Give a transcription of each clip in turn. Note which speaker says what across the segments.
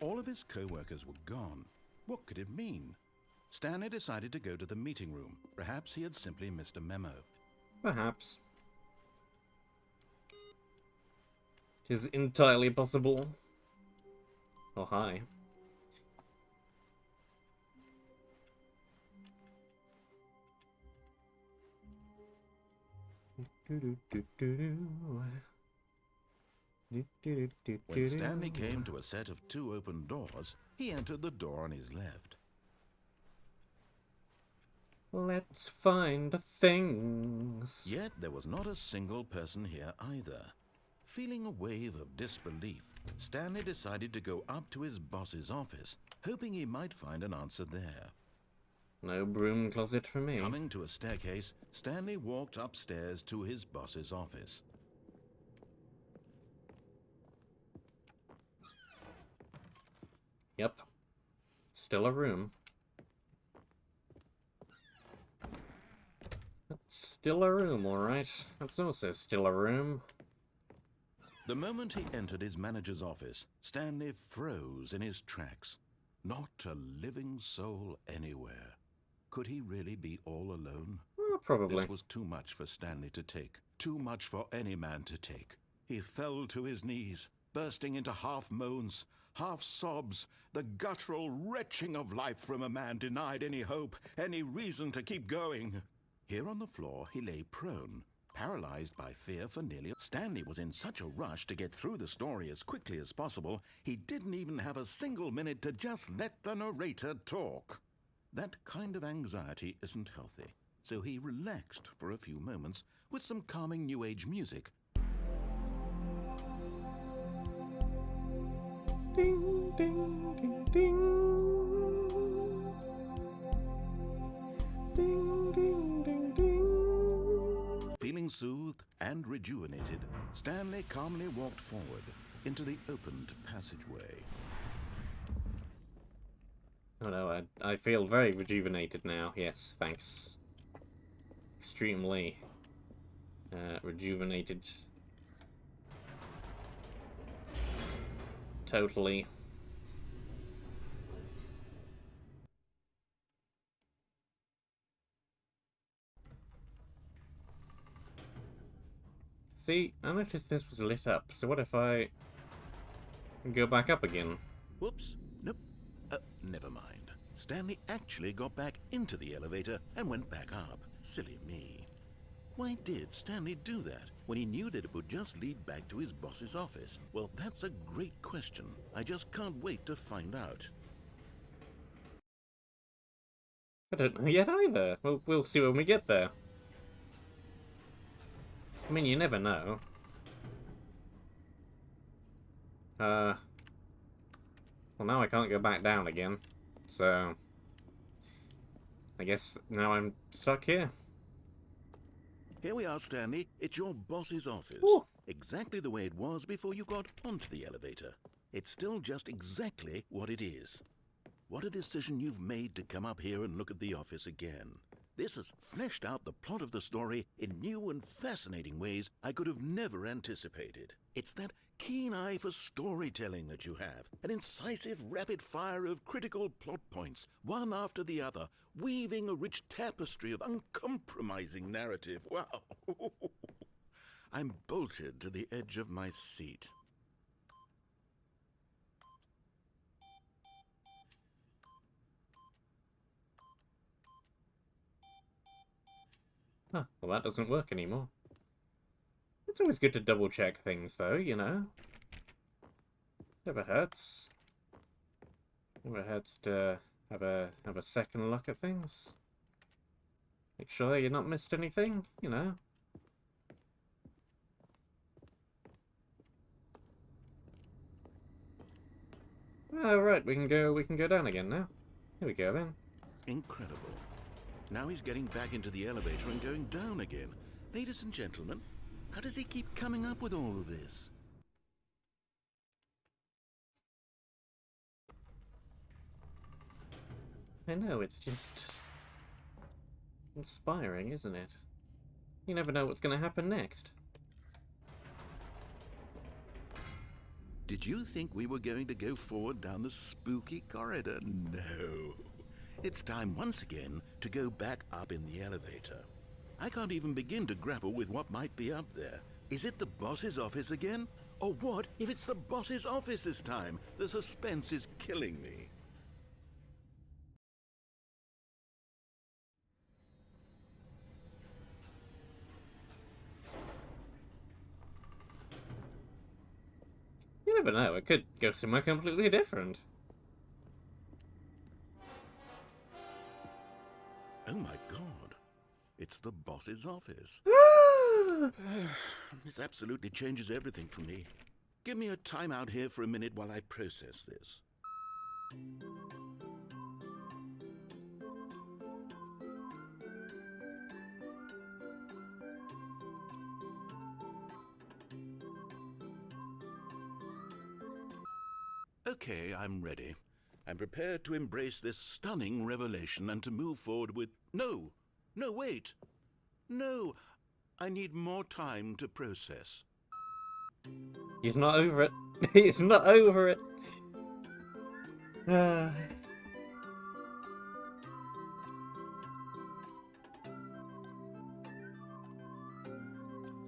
Speaker 1: All of his co-workers were gone. What could it mean? Stanley decided to go to the meeting room. Perhaps he had simply missed a memo.
Speaker 2: Perhaps. It is entirely possible. Oh, hi.
Speaker 1: When Stanley came to a set of 2 open doors, he entered the door on his left.
Speaker 2: Let's find the things.
Speaker 1: Yet there was not a single person here either. Feeling a wave of disbelief, Stanley decided to go up to his boss's office, hoping he might find an answer there.
Speaker 2: No broom closet for me.
Speaker 1: Coming to a staircase, Stanley walked upstairs to his boss's office.
Speaker 2: Yep. Still a room. That's still a room, alright. That's also still a room.
Speaker 1: The moment he entered his manager's office, Stanley froze in his tracks. Not a living soul anywhere. Could he really be all alone?
Speaker 2: Well, probably.
Speaker 1: This was too much for Stanley to take. Too much for any man to take. He fell to his knees, bursting into half moans, half sobs, the guttural retching of life from a man denied any hope, any reason to keep going. Here on the floor, he lay prone, paralyzed by fear for nearly... Stanley was in such a rush to get through the story as quickly as possible, he didn't even have a single minute to just let the narrator talk. That kind of anxiety isn't healthy, so he relaxed for a few moments with some calming New Age music.
Speaker 2: Ding, ding, ding, ding. Ding, ding, ding, ding.
Speaker 1: Feeling soothed and rejuvenated, Stanley calmly walked forward into the opened passageway.
Speaker 2: Oh no, I feel very rejuvenated now. Yes, thanks. Extremely rejuvenated. Totally. See, I noticed this was lit up, so what if I go back up again?
Speaker 1: Whoops. Nope. Never mind. Stanley actually got back into the elevator and went back up. Silly me. Why did Stanley do that when he knew that it would just lead back to his boss's office? Well, that's a great question. I just can't wait to find out.
Speaker 2: I don't know yet either. We'll see when we get there. I mean, you never know. Well, now I can't go back down again. So, I guess now I'm stuck here.
Speaker 1: Here we are, Stanley. It's your boss's office.
Speaker 2: Ooh.
Speaker 1: Exactly the way it was before you got onto the elevator. It's still just exactly what it is. What a decision you've made to come up here and look at the office again. This has fleshed out the plot of the story in new and fascinating ways I could have never anticipated. It's that keen eye for storytelling that you have, an incisive rapid fire of critical plot points, one after the other, weaving a rich tapestry of uncompromising narrative. Wow! I'm bolted to the edge of my seat.
Speaker 2: Huh, well that doesn't work anymore. It's always good to double check things though, you know. Never hurts. Never hurts to have a second look at things. Make sure you're not missed anything, you know. Oh right, we can go down again now. Here we go then.
Speaker 1: Incredible. Now he's getting back into the elevator and going down again. Ladies and gentlemen, how does he keep coming up with all of this?
Speaker 2: I know, it's just inspiring, isn't it? You never know what's going to happen next.
Speaker 1: Did you think we were going to go forward down the spooky corridor? No. It's time once again to go back up in the elevator. I can't even begin to grapple with what might be up there. Is it the boss's office again? Or what if it's the boss's office this time? The suspense is killing me.
Speaker 2: You never know, it could go somewhere completely different.
Speaker 1: Oh my god. It's the boss's office. This absolutely changes everything for me. Give me a timeout here for a minute while I process this. Okay, I'm ready. I'm prepared to embrace this stunning revelation and to move forward with... No, wait. No, I need more time to process.
Speaker 2: He's not over it. He's not over it.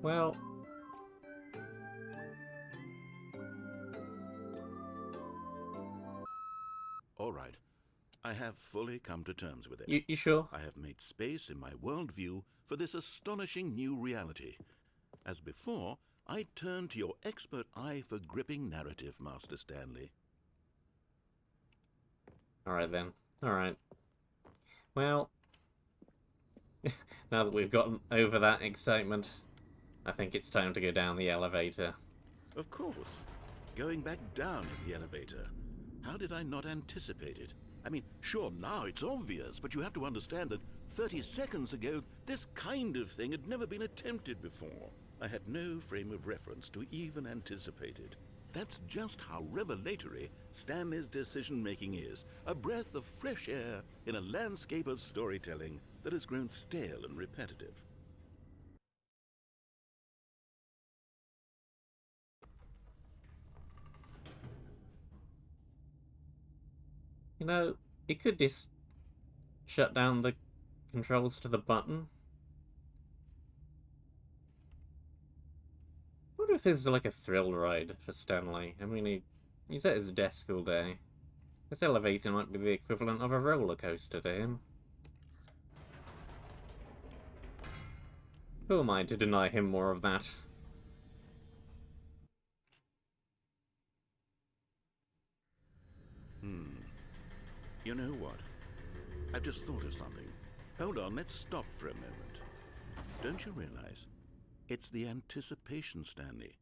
Speaker 2: Well...
Speaker 1: All right. I have fully come to terms with it.
Speaker 2: You sure?
Speaker 1: I have made space in my worldview for this astonishing new reality. As before, I turn to your expert eye for gripping narrative, Master Stanley.
Speaker 2: Alright then. Alright. Well... now that we've gotten over that excitement, I think it's time to go down the elevator.
Speaker 1: Of course. Going back down in the elevator. How did I not anticipate it? I mean, sure, now it's obvious, but you have to understand that 30 seconds ago, this kind of thing had never been attempted before. I had no frame of reference to even anticipate it. That's just how revelatory Stanley's decision-making is. A breath of fresh air in a landscape of storytelling that has grown stale and repetitive.
Speaker 2: You know, you could just shut down the controls to the button. I wonder if this is like a thrill ride for Stanley. I mean, he's at his desk all day. This elevator might be the equivalent of a roller coaster to him. Who am I to deny him more of that?
Speaker 1: You know what? I've just thought of something. Hold on, let's stop for a moment. Don't you realize? It's the anticipation, Stanley.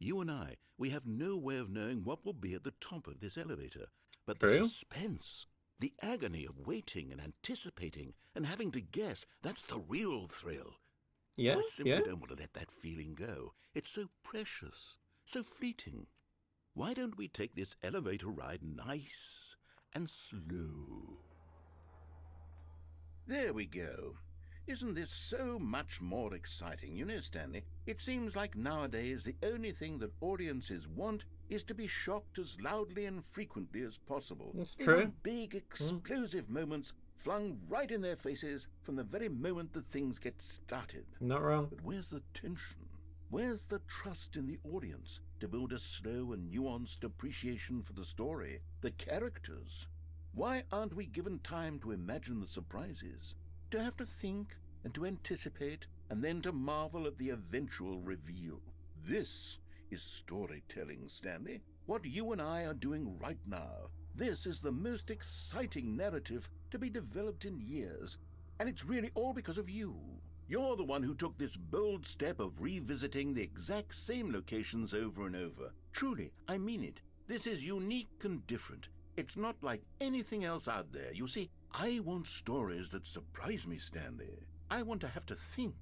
Speaker 1: You and I, we have no way of knowing what will be at the top of this elevator. But the
Speaker 2: True.
Speaker 1: suspense, the agony of waiting and anticipating and having to guess, that's the real thrill.
Speaker 2: Yeah,
Speaker 1: I simply
Speaker 2: yeah.
Speaker 1: don't want to let that feeling go. It's so precious, so fleeting. Why don't we take this elevator ride nice and slow? There we go. Isn't this so much more exciting? You know, Stanley, it seems like nowadays the only thing that audiences want is to be shocked as loudly and frequently as possible.
Speaker 2: It's
Speaker 1: They
Speaker 2: true.
Speaker 1: want big, explosive moments flung right in their faces from the very moment that things get started.
Speaker 2: Not wrong.
Speaker 1: But where's the tension? Where's the trust in the audience to build a slow and nuanced appreciation for the story, the characters? Why aren't we given time to imagine the surprises, to have to think and to anticipate, and then to marvel at the eventual reveal? This is storytelling, Stanley. What you and I are doing right now. This is the most exciting narrative to be developed in years, and it's really all because of you. You're the one who took this bold step of revisiting the exact same locations over and over. Truly, I mean it. This is unique and different. It's not like anything else out there. You see, I want stories that surprise me, Stanley. I want to have to think.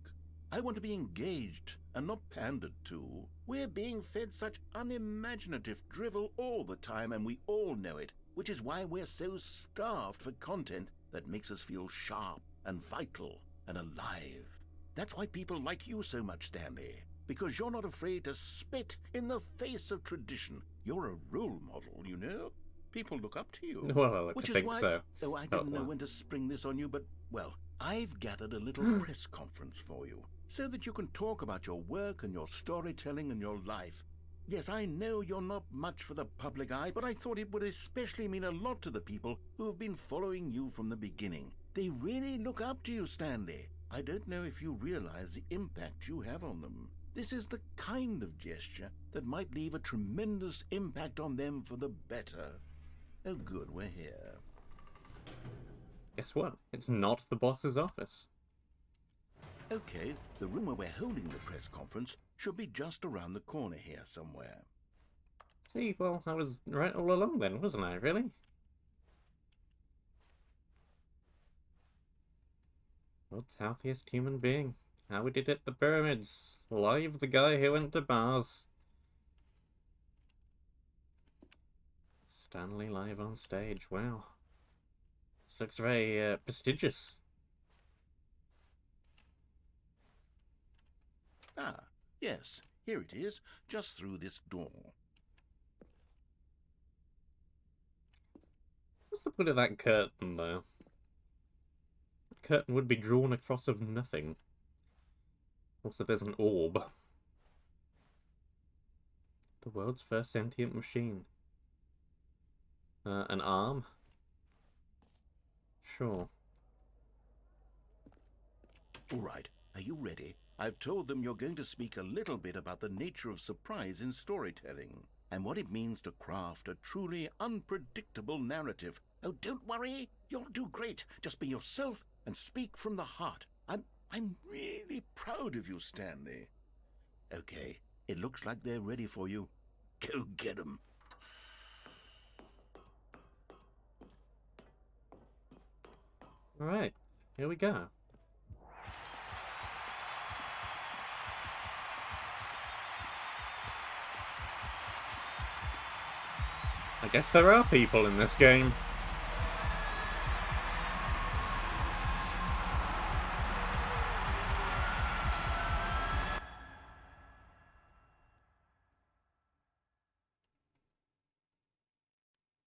Speaker 1: I want to be engaged and not pandered to. We're being fed such unimaginative drivel all the time, and we all know it, which is why we're so starved for content that makes us feel sharp and vital and alive. That's why people like you so much, Stanley. because you're not afraid to spit in the face of tradition. You're a role model, you know? People look up to you.
Speaker 2: Well, I like
Speaker 1: which
Speaker 2: to
Speaker 1: is
Speaker 2: think
Speaker 1: why,
Speaker 2: so.
Speaker 1: Oh, I didn't know when to spring this on you, but, well, I've gathered a little press conference for you, so that you can talk about your work and your storytelling and your life. Yes, I know you're not much for the public eye, but I thought it would especially mean a lot to the people who have been following you from the beginning. They really look up to you, Stanley. I don't know if you realize the impact you have on them. This is the kind of gesture that might leave a tremendous impact on them for the better. Oh good, we're here.
Speaker 2: Guess what? It's not the boss's office.
Speaker 1: Okay, the room where we're holding the press conference should be just around the corner here somewhere.
Speaker 2: See, well, I was right all along then, wasn't I, really? World's healthiest human being. How we did it, the pyramids. Live the guy who went to Mars. Stanley live on stage, wow. This looks very prestigious.
Speaker 1: Ah, yes, here it is, just through this door.
Speaker 2: What's the point of that curtain, though? The curtain would be drawn across of nothing. Also, there's an orb. The world's first sentient machine. An arm? Sure.
Speaker 1: All right, are you ready? I've told them you're going to speak a little bit about the nature of surprise in storytelling, and what it means to craft a truly unpredictable narrative. Oh, don't worry, you'll do great. Just be yourself and speak from the heart. I'm really proud of you, Stanley. Okay, it looks like they're ready for you. Go get 'em.
Speaker 2: Alright, here we go. I guess there are people in this game.